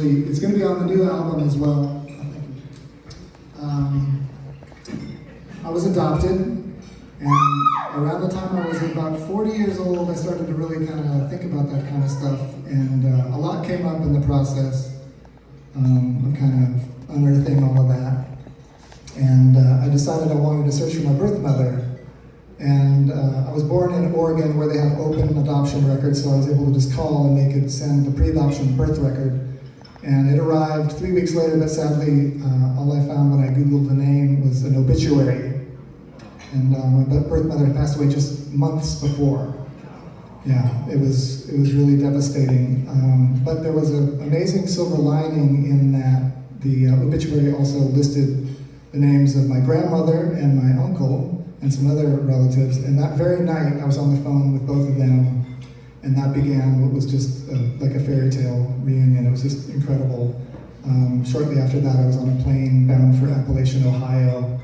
It's going to be on the new album as well. I was adopted, and around the time I was about 40 years old, I started to really kind of think about that kind of stuff, and a lot came up in the process of kind of unearthing all of that. And I decided I wanted to search for my birth mother. And I was born in Oregon where they have open adoption records, so I was able to just call and they could send the pre-adoption birth record. And it arrived 3 weeks later, but sadly, all I found when I Googled the name was an obituary. And my birth mother had passed away just months before. Yeah, it was really devastating. But there was an amazing silver lining in that the obituary also listed the names of my grandmother and my uncle and some other relatives. And that very night, I was on the phone with both of them, and that began what was just like a fairy tale reunion. It was just incredible. Shortly after that, I was on a plane bound for Appalachian, Ohio,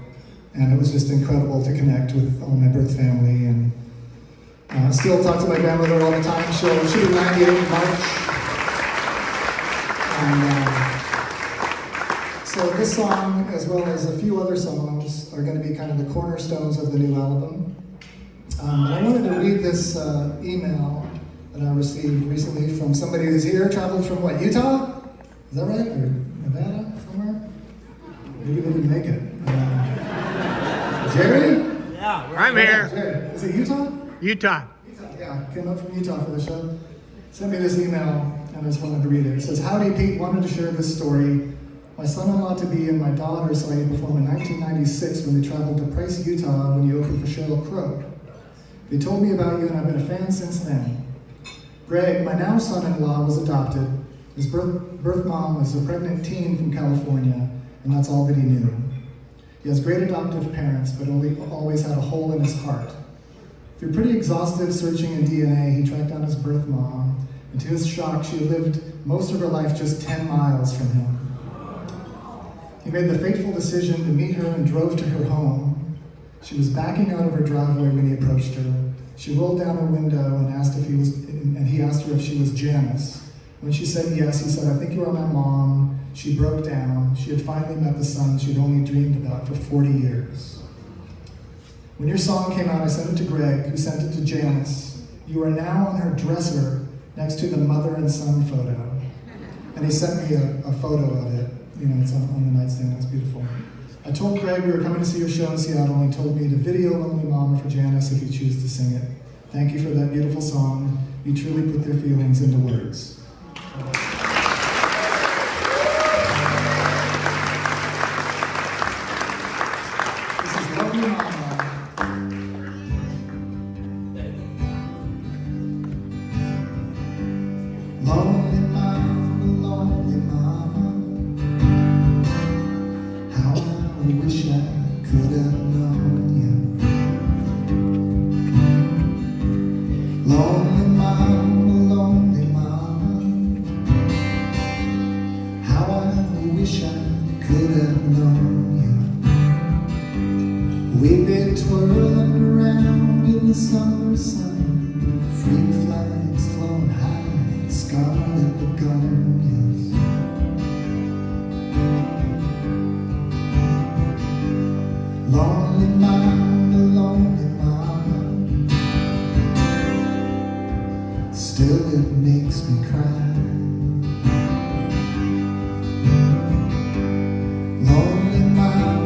and it was just incredible to connect with all my birth family. And I still talk to my grandmother all the time. She'll be 98 in March. And so this song, as well as a few other songs, are going to be kind of the cornerstones of the new album. And I wanted to read this email that I received recently from somebody who's here, traveled from what, Utah? Is that right? Or Nevada, somewhere? Maybe they didn't make it. Jerry? Yeah, I'm here. Jerry. Is it Utah? Utah. Yeah, came up from Utah for the show. Sent me this email, and I just wanted to read it. It says, "Howdy, Pete. Wanted to share this story. My son-in-law-to-be and my daughter saw you perform in 1996 when they traveled to Price, Utah, when you opened for Sheryl Crow. They told me about you, and I've been a fan since then. Greg, my now son-in-law, was adopted. His birth mom was a pregnant teen from California, and that's all that he knew. He has great adoptive parents, but always had a hole in his heart. Through pretty exhaustive searching in DNA, he tracked down his birth mom, and to his shock, she lived most of her life just 10 miles from him. He made the fateful decision to meet her and drove to her home. She was backing out of her driveway when he approached her. She rolled down her window and he asked her if she was Janice. When she said yes, he said, 'I think you are my mom.' She broke down. She had finally met the son she'd only dreamed about for 40 years. When your song came out, I sent it to Greg, who sent it to Janice. You are now on her dresser next to the mother and son photo." And he sent me a photo of it. You know, it's on the nightstand. It's beautiful. "I told Greg we were coming to see your show in Seattle, and he told me to video Lonely Mama for Janice if you choose to sing it. Thank you for that beautiful song. You truly put their feelings into words." This is Lonely Mama. Lonely mama, lonely mama, how I wish I could have known you. Lonely mama, how I wish I could have known you. We've been twirling around in the summer sun, freak flags flown high, scarlet begonias. Lonely mama, still it makes me cry. Lonely mama,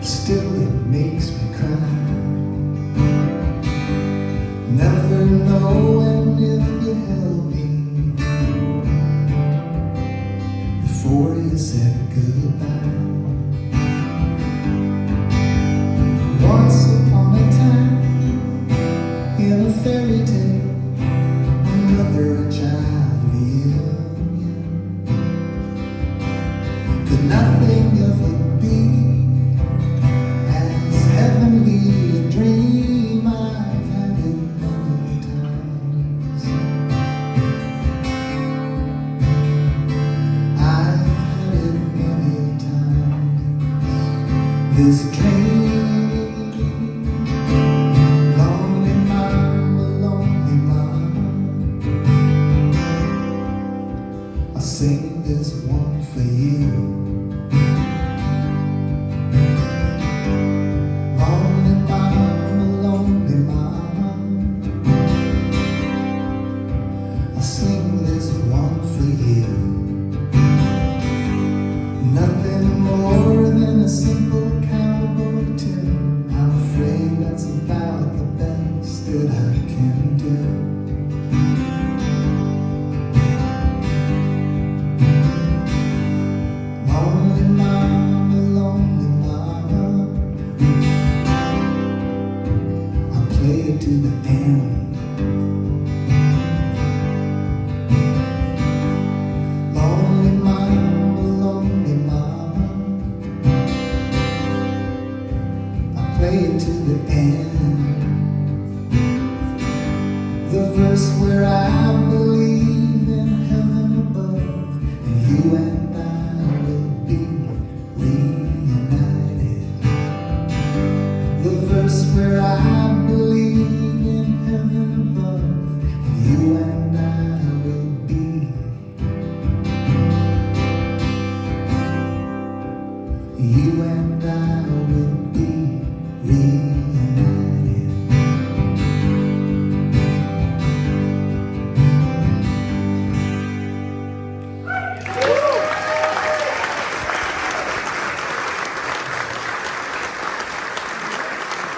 still it makes me cry. Never knowing if you held me before you said goodbye. Once upon a time, in a fairy tale, a mother and child reunion. Could nothing ever be as heavenly a dream? I've had it many times. sing this one for you. Lonely mama, lonely mama, I'll sing this one for you. Nothing more than a simple cowboy tune. I'm afraid that's about the best that I can do. Lonely mama, lonely mama, I'll play it to the end. Lonely mama, lonely mama, I'll play it to the end. The verse where I believe in heaven above, and you and I will be reunited. The verse where I believe in heaven above, and you and I will be. You and I